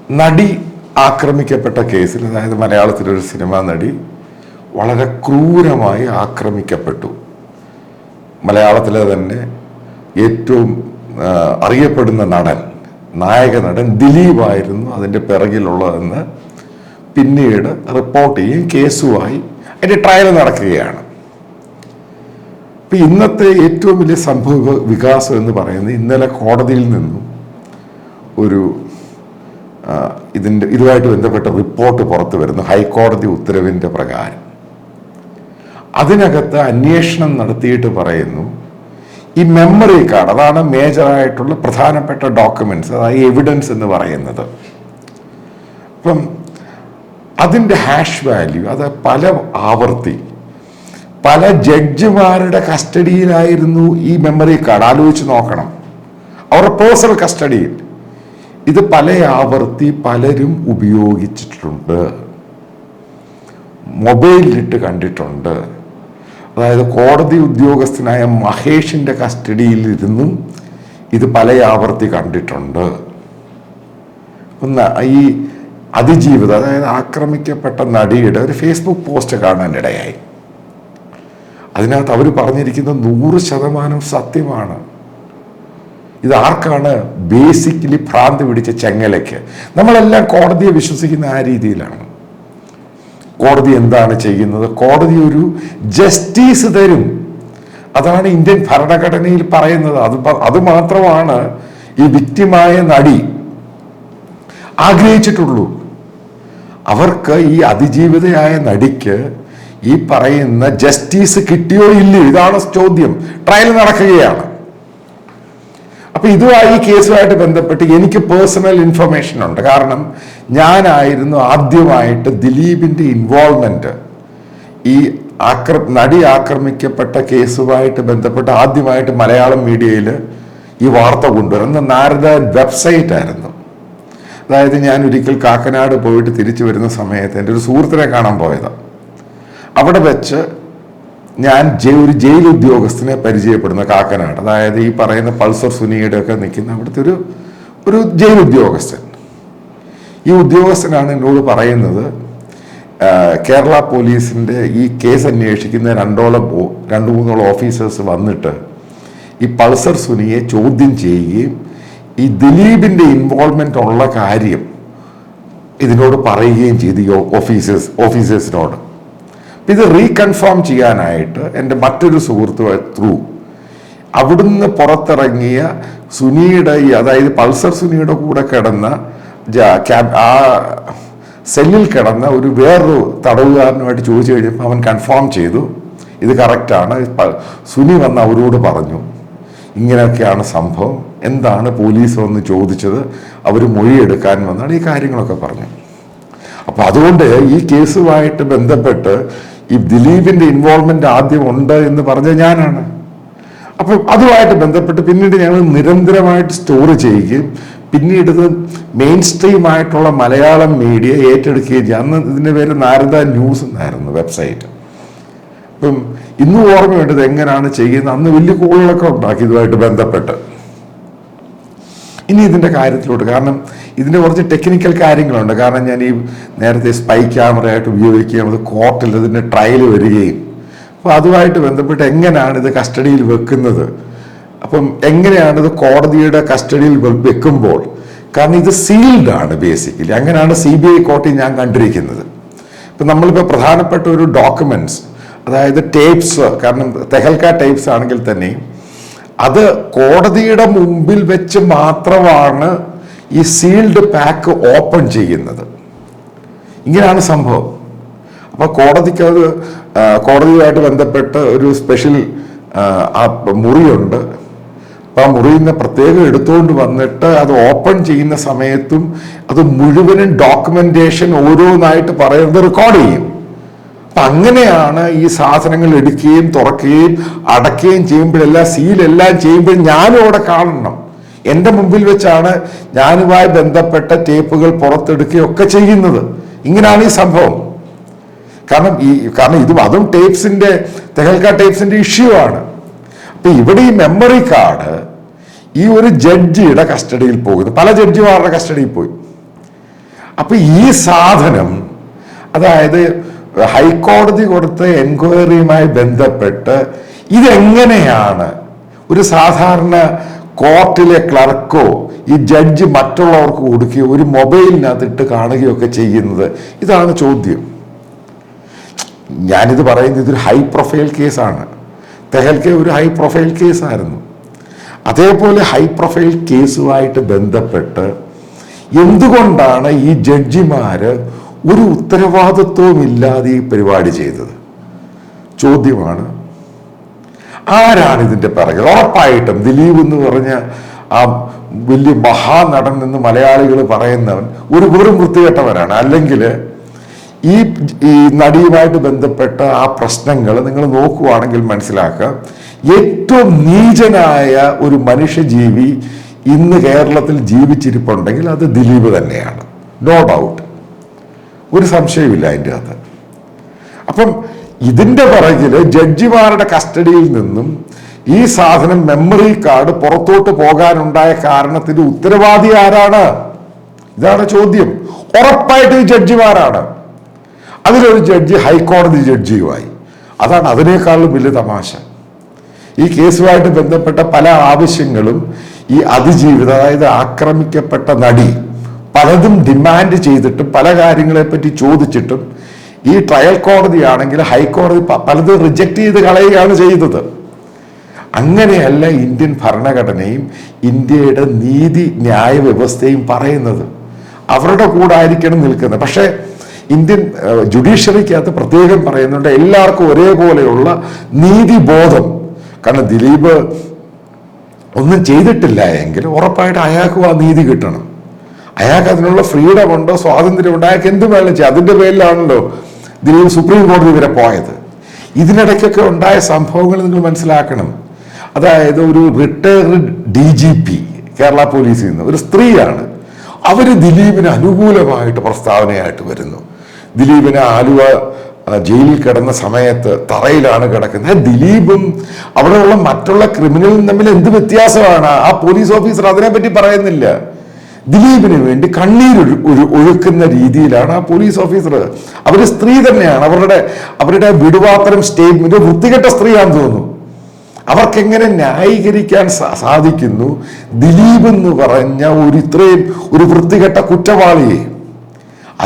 നടി ആക്രമിക്കപ്പെട്ട കേസിൽ, അതായത് മലയാളത്തിലൊരു സിനിമാ നടി വളരെ ക്രൂരമായി ആക്രമിക്കപ്പെട്ടു. മലയാളത്തിലെ തന്നെ ഏറ്റവും അറിയപ്പെടുന്ന നടൻ, നായക നടൻ ദിലീപായിരുന്നു അതിൻ്റെ പിറകിലുള്ളതെന്ന് പിന്നീട് റിപ്പോർട്ട് ചെയ്യും, കേസുമായി അതിൻ്റെ ട്രയൽ നടക്കുകയാണ്. ഇപ്പം ഇന്നത്തെ ഏറ്റവും വലിയ സംഭവ വികാസം എന്ന് പറയുന്നത്, ഇന്നലെ കോടതിയിൽ നിന്നും ഒരു ഇതുമായിട്ട് ബന്ധപ്പെട്ട റിപ്പോർട്ട് പുറത്തു വരുന്നു, ഹൈക്കോടതി ഉത്തരവിൻ്റെ പ്രകാരം. അതിനകത്ത് അന്വേഷണം നടത്തിയിട്ട് പറയുന്നു, ഈ മെമ്മറി കാർഡ്, അതാണ് മേജറായിട്ടുള്ള പ്രധാനപ്പെട്ട ഡോക്യുമെന്റ്സ്, അതായത് എവിഡൻസ് എന്ന് പറയുന്നത്. അപ്പം അതിൻ്റെ ഹാഷ് വാല്യൂ, അത് പല ആവർത്തി പല ജഡ്ജിമാരുടെ കസ്റ്റഡിയിലായിരുന്നു ഈ മെമ്മറി കാർഡ്. ആലോചിച്ച് നോക്കണം, അവരുടെ പേഴ്സണൽ കസ്റ്റഡിയിൽ. ഇത് പല ആവർത്തി പലരും ഉപയോഗിച്ചിട്ടുണ്ട്, മൊബൈലിലിട്ട് കണ്ടിട്ടുണ്ട്. അതായത് കോടതി ഉദ്യോഗസ്ഥനായ മഹേഷിൻ്റെ കസ്റ്റഡിയിലിരുന്നും ഇത് പല ആവർത്തി കണ്ടിട്ടുണ്ട്. ഈ അതിജീവിത, അതായത് ആക്രമിക്കപ്പെട്ട നടിയുടെ ഒരു ഫേസ്ബുക്ക് പോസ്റ്റ് കാണാനിടയായി. അതിനകത്ത് അവർ പറഞ്ഞിരിക്കുന്നത് 100% സത്യമാണ്. ഇത് ആർക്കാണ്? ബേസിക്കലി ഭ്രാന്ത് പിടിച്ച ചെങ്ങലയ്ക്ക്. നമ്മളെല്ലാം കോടതിയെ വിശ്വസിക്കുന്ന ആ രീതിയിലാണ്. കോടതി എന്താണ് ചെയ്യുന്നത്? കോടതി ഒരു ജസ്റ്റിസ് തരും. അതാണ് ഇന്ത്യൻ ഭരണഘടനയിൽ പറയുന്നത്. അത് മാത്രമാണ് ഈ വിക്ടിമായ നടി ആഗ്രഹിച്ചിട്ടുള്ളൂ. അവർക്ക്, ഈ അതിജീവിതയായ നടിക്ക് ഈ പറയുന്ന ജസ്റ്റിസ് കിട്ടിയോ ഇല്ലയോ, ഇതാണ് ചോദ്യം. ട്രയൽ നടക്കുകയാണ്. അപ്പൊ ഇതുമായി, ഈ കേസുമായിട്ട് ബന്ധപ്പെട്ട് എനിക്ക് പേഴ്സണൽ ഇൻഫർമേഷൻ ഉണ്ട്. കാരണം ഞാനായിരുന്നു ആദ്യമായിട്ട് ദിലീപിന്റെ ഇൻവോൾവ്മെന്റ് ഈ നടി ആക്രമിക്കപ്പെട്ട കേസുമായിട്ട് ബന്ധപ്പെട്ട് ആദ്യമായിട്ട് മലയാളം മീഡിയയിൽ ഈ വാർത്ത കൊണ്ടുവരുന്ന നാരദ വെബ്സൈറ്റ് ആയിരുന്നു. അതായത് ഞാൻ ഒരിക്കൽ കാക്കനാട് പോയിട്ട് തിരിച്ചു വരുന്ന സമയത്ത് എൻ്റെ ഒരു സുഹൃത്തിനെ കാണാൻ പോയതാണ്. അവിടെ വെച്ച് ഞാൻ ഒരു ജയിൽ ഉദ്യോഗസ്ഥനെ പരിചയപ്പെടുന്ന, കാക്കനാട്, അതായത് ഈ പറയുന്ന പൾസർ സുനിയുടെ ഒക്കെ നിൽക്കുന്ന അവിടുത്തെ ഒരു ജയിൽ ഉദ്യോഗസ്ഥൻ. ഈ ഉദ്യോഗസ്ഥനാണ് എന്നോട് പറയുന്നത്, കേരള പോലീസിൻ്റെ ഈ കേസ് അന്വേഷിക്കുന്ന 2-3 ഓഫീസേഴ്സ് വന്നിട്ട് ഈ പൾസർ സുനിയെ ചോദ്യം ചെയ്യുകയും ഈ ദിലീപിൻ്റെ ഇൻവോൾവ്മെൻ്റ് ഉള്ള കാര്യം ഇതിനോട് പറയുകയും ചെയ്തു ഈ ഓഫീസേഴ്സിനോട്. ഇത് റീകൺഫേം ചെയ്യാനായിട്ട് എൻ്റെ മറ്റൊരു സുഹൃത്ത് ത്രൂ അവിടുന്ന് പുറത്തിറങ്ങിയ സുനിയുടെ, അതായത് പൾസർ സുനിയുടെ കൂടെ കിടന്ന ആ സെല്ലിൽ കിടന്ന ഒരു വേറൊരു തടവുകാരനുമായിട്ട് ചോദിച്ചു കഴിഞ്ഞപ്പോൾ അവൻ കൺഫേം ചെയ്തു ഇത് കറക്റ്റാണ്. സുനി വന്ന് അവരോട് പറഞ്ഞു ഇങ്ങനെയൊക്കെയാണ് സംഭവം, എന്താണ് പോലീസ് വന്ന് ചോദിച്ചത്, അവർ മൊഴിയെടുക്കാൻ വന്നാണ്, ഈ കാര്യങ്ങളൊക്കെ പറഞ്ഞു. അപ്പൊ അതുകൊണ്ട് ഈ കേസുമായിട്ട് ബന്ധപ്പെട്ട് ഈ ദിലീപിന്റെ ഇൻവോൾവ്മെന്റ് ആദ്യം ഉണ്ട് എന്ന് പറഞ്ഞ ഞാനാണ്. അപ്പൊ അതുമായിട്ട് ബന്ധപ്പെട്ട് പിന്നീട് ഞങ്ങൾ നിരന്തരമായിട്ട് സ്റ്റോറി ചെയ്യുകയും പിന്നീട് ഇത് മെയിൻ സ്ട്രീം ആയിട്ടുള്ള മലയാളം മീഡിയ ഏറ്റെടുക്കുകയും ചെയ്യും. അന്ന് ഇതിന്റെ പേര് നാരദ ന്യൂസ് എന്നായിരുന്നു വെബ്സൈറ്റ്. അപ്പം ഇന്നും ഓർമ്മയുണ്ട് എങ്ങനെയാണ് ചെയ്യുന്നത്. അന്ന് വലിയ കോളുകളൊക്കെ ഉണ്ടാക്കി ഇതുമായിട്ട് ബന്ധപ്പെട്ട്. ഇനി ഇതിൻ്റെ കാര്യത്തിലോട്ട്, കാരണം ഇതിൻ്റെ കുറച്ച് ടെക്നിക്കൽ കാര്യങ്ങളുണ്ട്. കാരണം ഞാൻ ഈ നേരത്തെ സ്പൈ ക്യാമറയായിട്ട് ഉപയോഗിക്കുകയും അത് കോർട്ടിൽ ഇതിൻ്റെ ട്രയൽ വരികയും, അപ്പോൾ അതുമായിട്ട് ബന്ധപ്പെട്ട് എങ്ങനെയാണ് ഇത് കസ്റ്റഡിയിൽ വെക്കുന്നത്, അപ്പം എങ്ങനെയാണ് ഇത് കോടതിയുടെ കസ്റ്റഡിയിൽ വെക്കുമ്പോൾ, കാരണം ഇത് സീൽഡ് ആണ് ബേസിക്കലി. അങ്ങനെയാണ് CBI കോർട്ടിൽ ഞാൻ കണ്ടിരിക്കുന്നത്. ഇപ്പം നമ്മളിപ്പോൾ പ്രധാനപ്പെട്ട ഒരു ഡോക്യുമെന്റ്സ്, അതായത് ടേപ്സ്, കാരണം തെഹൽക്ക ടേപ്സ് ആണെങ്കിൽ തന്നെ അത് കോടതിയുടെ മുമ്പിൽ വെച്ച് മാത്രമാണ് ഈ സീൽഡ് പാക്ക് ഓപ്പൺ ചെയ്യുന്നത്. ഇങ്ങനെയാണ് സംഭവം. അപ്പോൾ കോടതിക്കത് കോടതിയുമായിട്ട് ബന്ധപ്പെട്ട് ഒരു സ്പെഷ്യൽ മുറിയുണ്ട്. അപ്പോൾ ആ മുറിയിൽ നിന്ന് പ്രത്യേകം എടുത്തുകൊണ്ട് വന്നിട്ട് അത് ഓപ്പൺ ചെയ്യുന്ന സമയത്തും അത് മുഴുവനും ഡോക്യുമെന്റേഷൻ ഓരോന്നായിട്ട് പറയുന്നത് റെക്കോർഡ് ചെയ്യും. അപ്പം അങ്ങനെയാണ് ഈ സാധനങ്ങൾ എടുക്കുകയും തുറക്കുകയും അടയ്ക്കുകയും ചെയ്യുമ്പോഴെല്ലാം സീലെല്ലാം ചെയ്യുമ്പോൾ ഞാനും അവിടെ കാണണം. എൻ്റെ മുമ്പിൽ വെച്ചാണ് ഞാനുമായി ബന്ധപ്പെട്ട ടേപ്പുകൾ പുറത്തെടുക്കുകയൊക്കെ ചെയ്യുന്നത്. ഇങ്ങനെയാണ് ഈ സംഭവം. കാരണം അതും ടേപ്സിന്റെ, തെഹൽക്ക ടേപ്സിന്റെ ഇഷ്യൂ ആണ്. അപ്പൊ ഇവിടെ ഈ മെമ്മറി കാർഡ് ഈ ഒരു ജഡ്ജിയുടെ കസ്റ്റഡിയിൽ പോകുന്നു. പല ജഡ്ജിമാരുടെ കസ്റ്റഡിയിൽ പോയി. അപ്പൊ ഈ സാധനം, അതായത് ഹൈക്കോടതി കൊടുത്ത എൻക്വയറിയുമായി ബന്ധപ്പെട്ട് ഇതെങ്ങനെയാണ് ഒരു സാധാരണ കോർട്ടിലെ ക്ലർക്കോ ഈ ജഡ്ജി മറ്റുള്ളവർക്ക് കൊടുക്കുകയോ ഒരു മൊബൈലിനകത്തിട്ട് കാണുകയൊക്കെ ചെയ്യുന്നത്? ഇതാണ് ചോദ്യം. ഞാനിത് പറയുന്നത് ഇതൊരു ഹൈ പ്രൊഫൈൽ കേസാണ്. തെഹൽക്കെ ഒരു ഹൈ പ്രൊഫൈൽ കേസായിരുന്നു. അതേപോലെ ഹൈ പ്രൊഫൈൽ കേസുമായിട്ട് ബന്ധപ്പെട്ട് എന്തുകൊണ്ടാണ് ഈ ജഡ്ജിമാര് ഒരു ഉത്തരവാദിത്വവും ഇല്ലാതെ ഈ പരിപാടി ചെയ്തത്? ചോദ്യമാണ്. ആരാണ് ഇതിന്റെ പിറകെ? ഉറപ്പായിട്ടും ദിലീപ് എന്ന് പറഞ്ഞ ആ വലിയ മഹാനടൻ എന്ന് മലയാളികൾ പറയുന്നവൻ ഒരു വെറും വൃത്തികെട്ടവനാണ്. അല്ലെങ്കിൽ ഈ നടിയുമായിട്ട് ബന്ധപ്പെട്ട ആ പ്രശ്നങ്ങൾ നിങ്ങൾ നോക്കുവാണെങ്കിൽ മനസ്സിലാക്കുക, ഏറ്റവും നീചനായ ഒരു മനുഷ്യജീവി ഇന്ന് കേരളത്തിൽ ജീവിച്ചിരിപ്പുണ്ടെങ്കിൽ അത് ദിലീപ് തന്നെയാണ്. നോ ഡൗട്ട്, ഒരു സംശയമില്ല അതിൻ്റെ അകത്ത്. അപ്പം ഇതിന്റെ പിറകില് ജഡ്ജിമാരുടെ കസ്റ്റഡിയിൽ നിന്നും ഈ സാധനം മെമ്മറി കാർഡ് പുറത്തോട്ട് പോകാനുണ്ടായ കാരണത്തിന്റെ ഉത്തരവാദി ആരാണ്? ഇതാണ് ചോദ്യം. ഉറപ്പായിട്ട് ഈ ജഡ്ജിമാരാണ്. അതിലൊരു ജഡ്ജി ഹൈക്കോടതി ജഡ്ജിയുമായി. അതാണ് അതിനേക്കാളും വലിയ തമാശ. ഈ കേസുമായിട്ട് ബന്ധപ്പെട്ട പല ആവശ്യങ്ങളും ഈ അതിജീവിത, അതായത് ആക്രമിക്കപ്പെട്ട നടി പലതും ഡിമാൻഡ് ചെയ്തിട്ടും പല കാര്യങ്ങളെ പറ്റി ചോദിച്ചിട്ടും ഈ ട്രയൽ കോടതിയാണെങ്കിൽ ഹൈക്കോടതി പലതും റിജക്റ്റ് ചെയ്ത് കളയുകയാണ് ചെയ്തത്. അങ്ങനെയല്ല ഇന്ത്യൻ ഭരണഘടനയും ഇന്ത്യയുടെ നീതി ന്യായ വ്യവസ്ഥയും പറയുന്നത്. അവരുടെ കൂടെ ആയിരിക്കണം നിൽക്കുന്നത്. പക്ഷേ ഇന്ത്യൻ ജുഡീഷ്യറിക്കകത്ത് പ്രത്യേകം പറയുന്നുണ്ട് എല്ലാവർക്കും ഒരേപോലെയുള്ള നീതിബോധം. കാരണം ദിലീപ് ഒന്നും ചെയ്തിട്ടില്ല എങ്കിൽ ഉറപ്പായിട്ട് അയാൾക്കും ആ നീതി കിട്ടണം. അയാൾക്ക് അതിനുള്ള ഫ്രീഡം ഉണ്ടോ, സ്വാതന്ത്ര്യമുണ്ടോ, അയാൾക്ക് എന്ത് വേണം ചെയ്യാം. അതിന്റെ പേരിലാണല്ലോ ദിലീപ് സുപ്രീം കോടതി വരെ പോയത്. ഇതിനിടയ്ക്കൊക്കെ ഉണ്ടായ സംഭവങ്ങൾ നിങ്ങൾ മനസ്സിലാക്കണം. അതായത് ഒരു റിട്ടയർഡ് DGP കേരള പോലീസിൽ നിന്ന് ഒരു സ്ത്രീയാണ്. അവര് ദിലീപിന് അനുകൂലമായിട്ട് പ്രസ്താവനയായിട്ട് വരുന്നു. ദിലീപിന് ആലുവ ജയിലിൽ കിടന്ന സമയത്ത് തറയിലാണ് കിടക്കുന്നത്. ദിലീപും അവിടെയുള്ള മറ്റുള്ള ക്രിമിനലും തമ്മിൽ എന്ത് വ്യത്യാസമാണ്? ആ പോലീസ് ഓഫീസർ അതിനെപ്പറ്റി പറയുന്നില്ല. ദിലീപിന് വേണ്ടി ഒഴുക്കുന്ന രീതിയിലാണ് ആ പോലീസ് ഓഫീസർ. അവര് സ്ത്രീ തന്നെയാണ്. അവരുടെ വിടുവാത്തരം സ്റ്റേറ്റ്മെന്റ് വൃത്തികെട്ട സ്ത്രീയാണെന്ന് തോന്നുന്നു. അവർക്കെങ്ങനെ ന്യായീകരിക്കാൻ സാധിക്കുന്നു ദിലീപ് എന്ന് പറഞ്ഞ ഇത്രയും ഒരു വൃത്തികെട്ട കുറ്റവാളിയെ?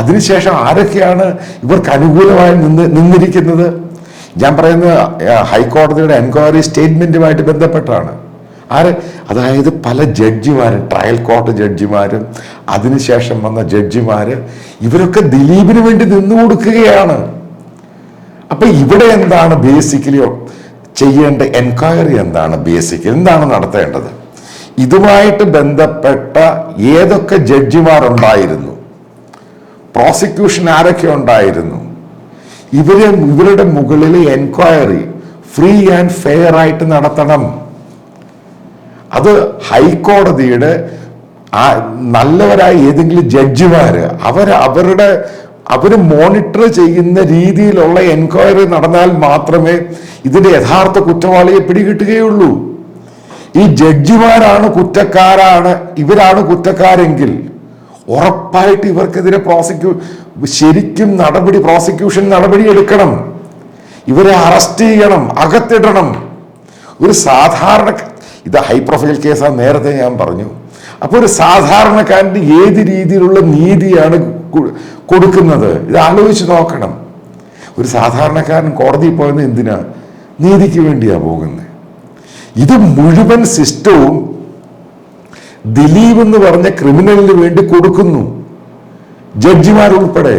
അതിനുശേഷം ആരൊക്കെയാണ് ഇവർക്ക് അനുകൂലമായി നിന്നിരിക്കുന്നത്? ഞാൻ പറയുന്നത് ഹൈക്കോടതിയുടെ എൻക്വയറി സ്റ്റേറ്റ്മെന്റുമായിട്ട് ബന്ധപ്പെട്ടാണ്. അതായത് പല ജഡ്ജിമാരും, ട്രയൽ കോർട്ട് ജഡ്ജിമാരും അതിനുശേഷം വന്ന ജഡ്ജിമാര്, ഇവരൊക്കെ ദിലീപിന് വേണ്ടി നിന്നു കൊടുക്കുകയാണ്. അപ്പൊ ഇവിടെ എന്താണ് ബേസിക്കലി ചെയ്യേണ്ട? എൻക്വയറി എന്താണ് ബേസിക്കലി, എന്താണ് നടത്തേണ്ടത്? ഇതുമായിട്ട് ബന്ധപ്പെട്ട ഏതൊക്കെ ജഡ്ജിമാരുണ്ടായിരുന്നു, പ്രോസിക്യൂഷൻ ആരൊക്കെ ഉണ്ടായിരുന്നു, ഇവരുടെ മുകളിൽ എൻക്വയറി ഫ്രീ ആൻഡ് ഫെയർ ആയിട്ട് നടത്തണം. അത് ഹൈക്കോടതിയുടെ നല്ലവരായ ഏതെങ്കിലും ജഡ്ജിമാര് അവര് മോണിറ്റർ ചെയ്യുന്ന രീതിയിലുള്ള എൻക്വയറി നടന്നാൽ മാത്രമേ ഇതിന്റെ യഥാർത്ഥ കുറ്റവാളിയെ പിടികിട്ടുകയുള്ളൂ. ഈ ജഡ്ജിമാരാണ് ഇവരാണ് കുറ്റക്കാരെങ്കിൽ ഉറപ്പായിട്ട് ഇവർക്കെതിരെ ശരിക്കും പ്രോസിക്യൂഷൻ നടപടി എടുക്കണം. ഇവരെ അറസ്റ്റ് ചെയ്യണം, അകത്തിടണം. ഒരു സാധാരണ, ഇത് ഹൈ പ്രൊഫൈൽ കേസാണ്, നേരത്തെ ഞാൻ പറഞ്ഞു. അപ്പൊ ഒരു സാധാരണക്കാരന് ഏത് രീതിയിലുള്ള നീതിയാണ് കൊടുക്കുന്നത്? ഇത് ആലോചിച്ച് നോക്കണം. ഒരു സാധാരണക്കാരൻ കോടതിയിൽ പോയത് എന്തിനാ? നീതിക്ക് വേണ്ടിയാ പോകുന്നത്. ഇത് മുഴുവൻ സിസ്റ്റവും ദിലീപ് എന്ന് പറഞ്ഞ ക്രിമിനലിന് വേണ്ടി കൊടുക്കുന്നു. ജഡ്ജിമാരുൾപ്പെടെ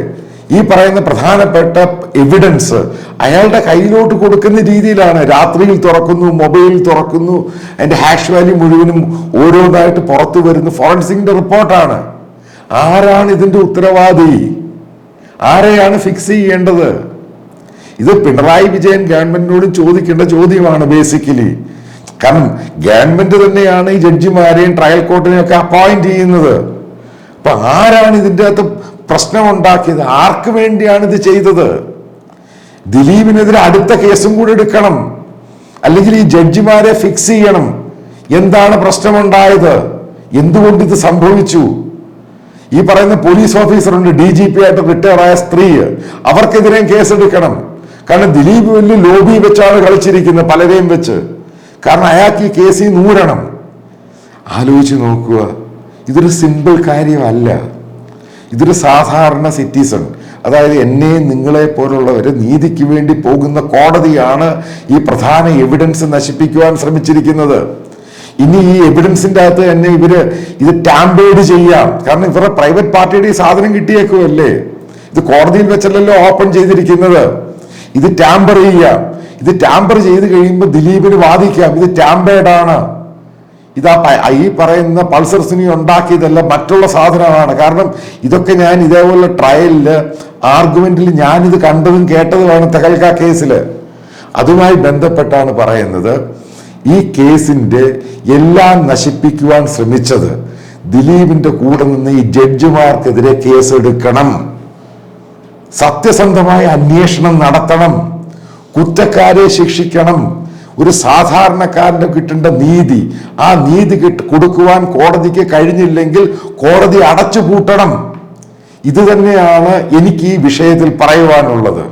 ഈ പറയുന്ന പ്രധാനപ്പെട്ട എവിഡൻസ് അയാളുടെ കയ്യിലോട്ട് കൊടുക്കുന്ന രീതിയിലാണ്. രാത്രിയിൽ തുറക്കുന്നു, മൊബൈൽ തുറക്കുന്നു, അതിന്റെ ഹാഷ് വാല്യൂ മുഴുവനും ഓരോന്നായിട്ട് പുറത്തു വരുന്നു. ഫോറൻസിക്കിന്റെ റിപ്പോർട്ടാണ്. ആരാണ് ഇതിന്റെ ഉത്തരവാദി? ആരെയാണ് ഫിക്സ് ചെയ്യേണ്ടത്? ഇത് പിണറായി വിജയൻ ഗവൺമെന്റിനോട് ചോദിക്കേണ്ട ചോദ്യമാണ് ബേസിക്കലി. കാരണം ഗവൺമെന്റ് തന്നെയാണ് ഈ ജഡ്ജിമാരെയും ട്രയൽ കോർട്ടിനെയും ഒക്കെ അപ്പോയിന്റ് ചെയ്യുന്നത്. അപ്പൊ ആരാണ് ഇതിൻ്റെ അകത്ത് പ്രശ്നം ഉണ്ടാക്കിയത്? ആർക്ക് വേണ്ടിയാണ് ഇത് ചെയ്തത്? ദിലീപിനെതിരെ അടുത്ത കേസും കൂടി എടുക്കണം, അല്ലെങ്കിൽ ഈ ജഡ്ജിമാരെ ഫിക്സ് ചെയ്യണം. എന്താണ് പ്രശ്നമുണ്ടായത്? എന്തുകൊണ്ട് ഇത് സംഭവിച്ചു? ഈ പറയുന്ന പോലീസ് ഓഫീസറുണ്ട്, DGP ആയിട്ട് റിട്ടയർ ആയ സ്ത്രീ, അവർക്കെതിരെയും കേസെടുക്കണം. കാരണം ദിലീപ് വലിയ ലോബി വെച്ചാണ് കളിച്ചിരിക്കുന്നത്, പലരെയും വെച്ച്. കാരണം അയാൾക്ക് ഈ കേസിൽ നൂരണം. ആലോചിച്ച് നോക്കുക, ഇതൊരു സിമ്പിൾ കാര്യമല്ല. ഇതൊരു സാധാരണ സിറ്റിസൺ, അതായത് എന്നെയും നിങ്ങളെ പോലുള്ളവർ നീതിക്ക് വേണ്ടി പോകുന്ന കോടതിയാണ് ഈ പ്രധാന എവിഡൻസ് നശിപ്പിക്കുവാൻ ശ്രമിച്ചിരിക്കുന്നത്. ഇനി ഈ എവിഡൻസിന്റെ അകത്ത് തന്നെ ഇത് ടാമ്പേർഡ് ചെയ്യാം. കാരണം ഇവരുടെ പ്രൈവറ്റ് പാർട്ടിയുടെ ഈ സാധനം കിട്ടിയേക്കുമല്ലേ, ഇത് കോടതിയിൽ വെച്ചല്ലല്ലോ ഓപ്പൺ ചെയ്തിരിക്കുന്നത്. ഇത് ടാമ്പർ ചെയ്യാം. ഇത് ടാമ്പർ ചെയ്ത് കഴിയുമ്പോൾ ദിലീപിന് വാദിക്കാം ഇത് ടാമ്പേർഡ് ആണ്, ഇതാ ഈ പറയുന്ന പൾസർ സുനി ഉണ്ടാക്കിയതല്ല, മറ്റുള്ള സാധനമാണ്. കാരണം ഇതൊക്കെ ഞാൻ ഇതേപോലെ ട്രയലില് ആർഗ്യുമെന്റിൽ ഞാനിത് കണ്ടതും കേട്ടതുമാണ് തെഹൽക്ക കേസിൽ. അതുമായി ബന്ധപ്പെട്ടാണ് പറയുന്നത് ഈ കേസിന്റെ എല്ലാം നശിപ്പിക്കുവാൻ ശ്രമിച്ചത് ദിലീപിന്റെ കൂടെ നിന്ന് ഈ ജഡ്ജിമാർക്കെതിരെ കേസെടുക്കണം, സത്യസന്ധമായ അന്വേഷണം നടത്തണം, കുറ്റക്കാരെ ശിക്ഷിക്കണം. ഒരു സാധാരണക്കാരന് കിട്ടേണ്ട നീതി, ആ നീതി കൊടുക്കുവാൻ കോടതിക്ക് കഴിഞ്ഞില്ലെങ്കിൽ കോടതി അടച്ചുപൂട്ടണം. ഇത് തന്നെയാണ് എനിക്ക് ഈ വിഷയത്തിൽ പറയുവാനുള്ളത്.